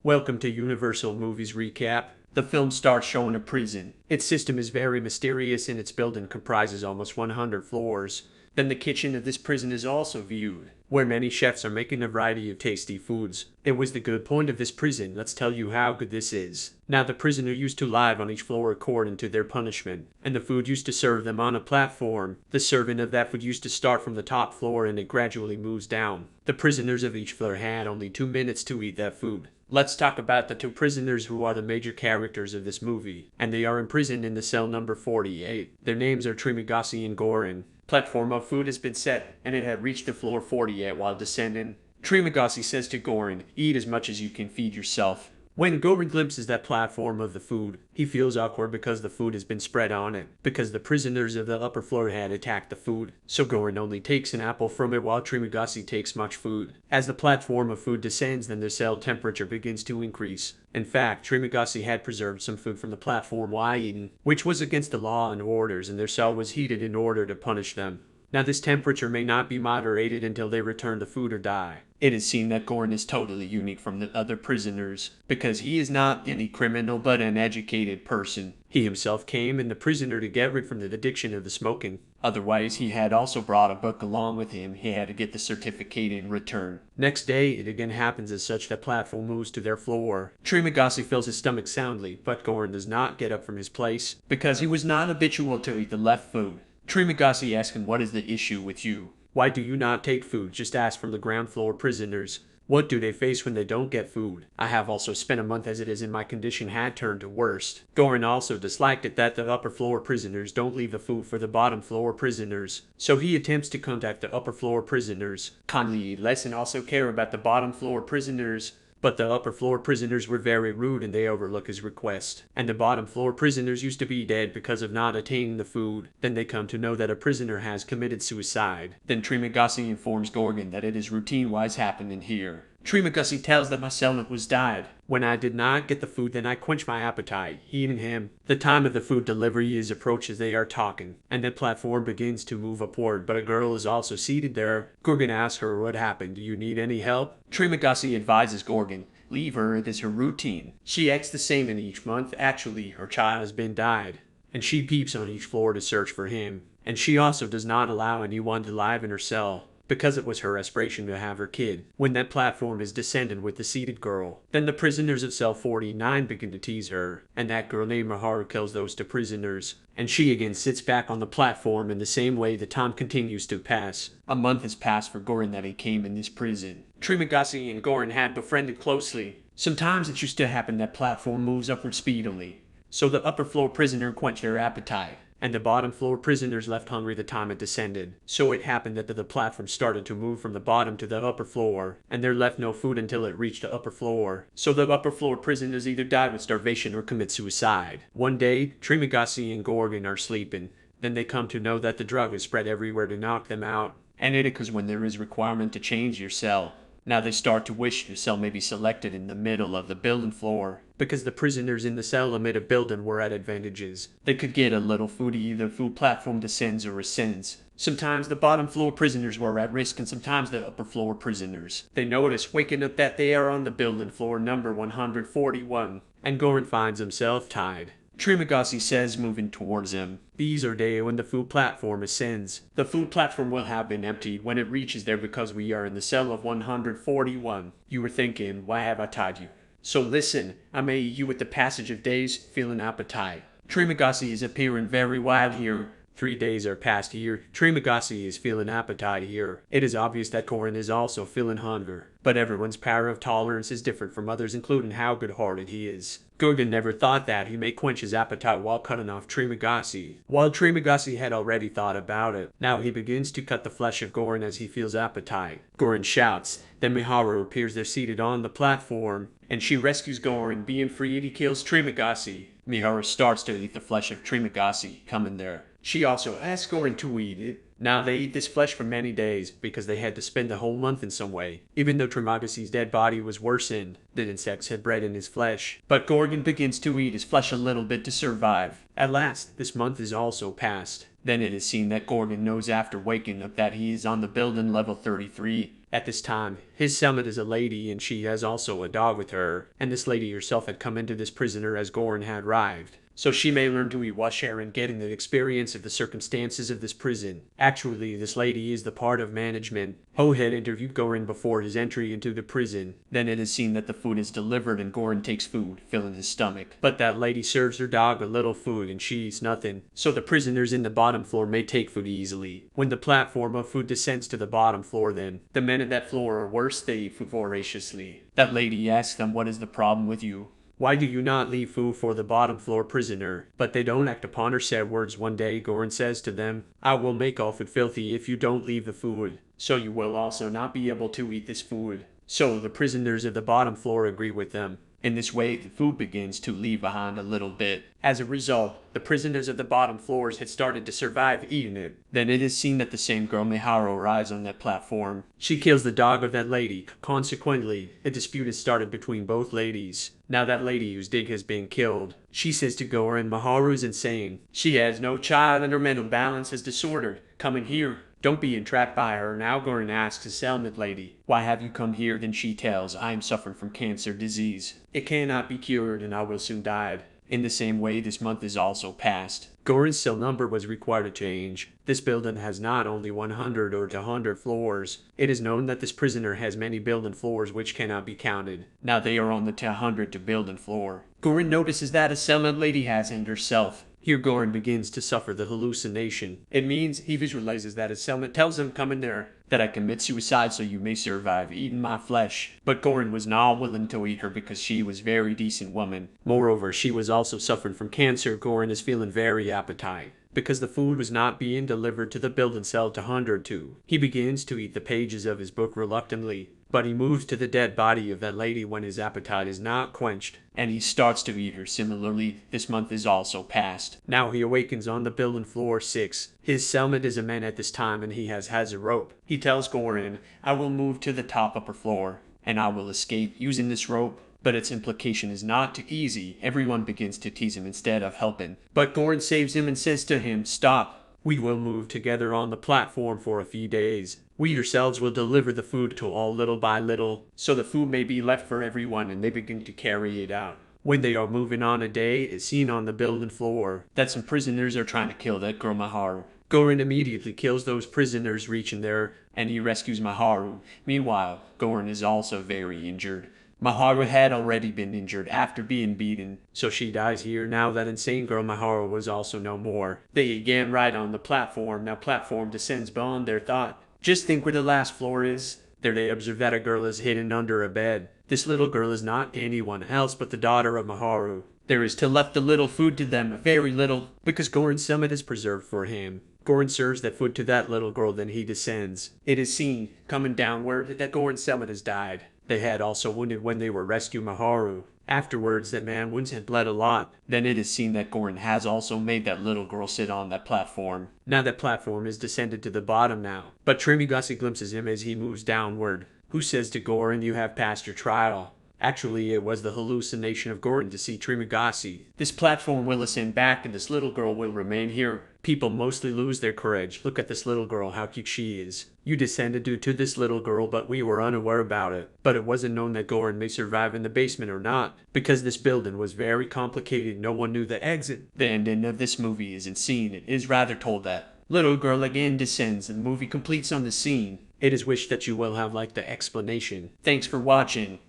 Welcome to Universal Movies Recap. The film starts showing a prison. Its system is very mysterious and its building comprises almost 100 floors. Then the kitchen of this prison is also viewed, where many chefs are making a variety of tasty foods. It was the good point of this prison. Let's tell you how good this is. Now the prisoner used to live on each floor according to their punishment, and the food used to serve them on a platform. The serving of that food used to start from the top floor and it gradually moves down. The prisoners of each floor had only 2 minutes to eat that food. Let's talk about the two prisoners who are the major characters of this movie, and they are imprisoned in the cell number 48. Their names are Trimagasi and Goran. Platform of food has been set, and it had reached the floor 48 while descending. Trimagasi says to Goran, "Eat as much as you can feed yourself." When Goran glimpses that platform of the food, he feels awkward because the food has been spread on it, because the prisoners of the upper floor had attacked the food. So Goran only takes an apple from it while Trimagasi takes much food. As the platform of food descends, then the cell temperature begins to increase. In fact, Trimagasi had preserved some food from the platform while eating, which was against the law and orders, and their cell was heated in order to punish them. Now this temperature may not be moderated until they return the food or die. It is seen that Goran is totally unique from the other prisoners, because he is not any criminal but an educated person. He himself came in the prisoner to get rid from the addiction of the smoking. Otherwise, he had also brought a book along with him. He had to get the certificate in return. Next day, it again happens as such that platform moves to their floor. Trimagasi fills his stomach soundly, but Goran does not get up from his place, because he was not habitual to eat the left food. Trimagasi asks him, "What is the issue with you? Why do you not take food? Just ask from the ground floor prisoners. What do they face when they don't get food? I have also spent a month as it is and my condition had turned to worst." Goran also disliked it that the upper floor prisoners don't leave the food for the bottom floor prisoners. So he attempts to contact the upper floor prisoners. Kindly eat less and also care about the bottom floor prisoners. But the upper floor prisoners were very rude and they overlook his request. And the bottom floor prisoners used to be dead because of not attaining the food. Then they come to know that a prisoner has committed suicide. Then Trimagasi informs Goran that it is routine-wise happening here. Trimagasi tells that my cellmate was died. When I did not get the food, then I quenched my appetite, eating him. The time of the food delivery is approached as they are talking, and the platform begins to move upward, but a girl is also seated there. Goran asks her what happened. Do you need any help? Trimagasi advises Goran, leave her, it is her routine. She acts the same in each month. Actually, her child has been died, and she peeps on each floor to search for him. And she also does not allow anyone to live in her cell, because it was her aspiration to have her kid. When that platform is descending with the seated girl, then the prisoners of cell 49 begin to tease her, and that girl named Miharu kills those two prisoners. And she again sits back on the platform in the same way the time continues to pass. A month has passed for Goran that he came in this prison. Trimagasi and Goran had befriended closely. Sometimes it used to happen that platform moves upward speedily, so the upper floor prisoner quenched their appetite, and the bottom floor prisoners left hungry the time it descended. So it happened that the platform started to move from the bottom to the upper floor, and there left no food until it reached the upper floor. So the upper floor prisoners either died with starvation or commit suicide. One day, Trimagasi and Goran are sleeping. Then they come to know that the drug is spread everywhere to knock them out, and it occurs when there is requirement to change your cell. Now they start to wish your cell may be selected in the middle of the building floor, because the prisoners in the cell amid a building were at advantages. They could get a little food, either food platform descends or ascends. Sometimes the bottom floor prisoners were at risk and sometimes the upper floor prisoners. They notice waking up that they are on the building floor number 141, and Goran finds himself tied. Trimagasi says, moving towards him, "These are days when the food platform ascends. The food platform will have been emptied when it reaches there because we are in the cell of 141. You were thinking, why have I tied you? So listen, I may eat you with the passage of days, feeling appetite." Trimagasi is appearing very wild here. 3 days are past here. Trimagasi is feeling appetite here. It is obvious that Goran is also feeling hunger. But everyone's power of tolerance is different from others, including how good-hearted he is. Goran never thought that he may quench his appetite while cutting off Trimagasi, while Trimagasi had already thought about it. Now he begins to cut the flesh of Goran as he feels appetite. Goran shouts. Then Miharu appears there seated on the platform, and she rescues Goran. Being free, he kills Trimagasi. Miharu starts to eat the flesh of Trimagasi, coming there. She also asks Goran to eat it. Now they eat this flesh for many days, because they had to spend the whole month in some way. Even though Trimagasi's dead body was worsened, the insects had bred in his flesh. But Goran begins to eat his flesh a little bit to survive. At last, this month is also passed. Then it is seen that Goran knows after waking up that he is on the building level 33. At this time, his cellmate is a lady and she has also a dog with her, and this lady herself had come into this prisoner as Goran had arrived. So she may learn to eat washer and getting the experience of the circumstances of this prison. Actually, this lady is the part of management. Ho had interviewed Goran before his entry into the prison. Then it is seen that the food is delivered and Goran takes food, filling his stomach. But that lady serves her dog a little food and she eats nothing. So the prisoners in the bottom floor may take food easily. When the platform of food descends to the bottom floor then, the men of that floor or worse they eat food voraciously. That lady asks them, "What is the problem with you? Why do you not leave food for the bottom floor prisoner?" But they don't act upon her said words. One day Goran says to them, "I will make all food filthy if you don't leave the food. So you will also not be able to eat this food." So the prisoners of the bottom floor agree with them. In this way, the food begins to leave behind a little bit. As a result, the prisoners of the bottom floors had started to survive eating it. Then it is seen that the same girl Miharu arrives on that platform. She kills the dog of that lady. Consequently, a dispute has started between both ladies. Now that lady whose dig has been killed, she says to Goran, "Miharu's insane. She has no child and her mental balance is disordered. Come in here. Don't be entrapped by her." Now Goran asks his cellmate lady, "Why have you come here?" Then she tells, "I am suffering from cancer disease. It cannot be cured and I will soon die." In the same way, this month is also passed. Goran's cell number was required to change. This building has not only 100 or 200 floors. It is known that this prisoner has many building floors which cannot be counted. Now they are on the 200 to building floor. Goran notices that a cellmate lady has in herself. Here Goran begins to suffer the hallucination. It means he visualizes that his cellmate tells him, "Come in there, that I commit suicide so you may survive eating my flesh." But Goran was not willing to eat her because she was a very decent woman. Moreover, she was also suffering from cancer. Goran is feeling very appetite because the food was not being delivered to the building cell 202. He begins to eat the pages of his book reluctantly. But he moves to the dead body of that lady when his appetite is not quenched, and he starts to eat her. Similarly, this month is also passed. Now he awakens on the building floor 6. His cellmate is a man at this time and he has a rope. He tells Goran, "I will move to the top upper floor, and I will escape using this rope." But its implication is not too easy. Everyone begins to tease him instead of helping. But Goran saves him and says to him, "Stop. We will move together on the platform for a few days. We yourselves will deliver the food to all little by little, so the food may be left for everyone," and they begin to carry it out. When they are moving on a day, it's seen on the building floor that some prisoners are trying to kill that girl Miharu. Goran immediately kills those prisoners reaching there, and he rescues Miharu. Meanwhile, Goran is also very injured. Miharu had already been injured after being beaten, so she dies here. Now that insane girl Miharu was also no more. They again ride on the platform. Now platform descends beyond their thought. Just think where the last floor is. There they observe that a girl is hidden under a bed. This little girl is not anyone else but the daughter of Miharu. There is to left a little food to them, very little, because Goran's cellmate is preserved for him. Goran serves that food to that little girl, then he descends. It is seen, coming downward, that Goran's cellmate has died. They had also wounded when they were rescuing Miharu. Afterwards, that man wounds had bled a lot. Then it is seen that Goran has also made that little girl sit on that platform. Now that platform is descended to the bottom now. But Trimigasi glimpses him as he moves downward. Who says to Goran, "You have passed your trial." Actually, it was the hallucination of Goran to see Trimigasi. This platform will ascend back and this little girl will remain here. People mostly lose their courage. Look at this little girl, how cute she is. You descended due to this little girl, but we were unaware about it. But it wasn't known that Goran may survive in the basement or not, because this building was very complicated. No one knew the exit. The ending of this movie isn't seen. It is rather told that little girl again descends and the movie completes on the scene. It is wished that you will have liked the explanation. Thanks for watching.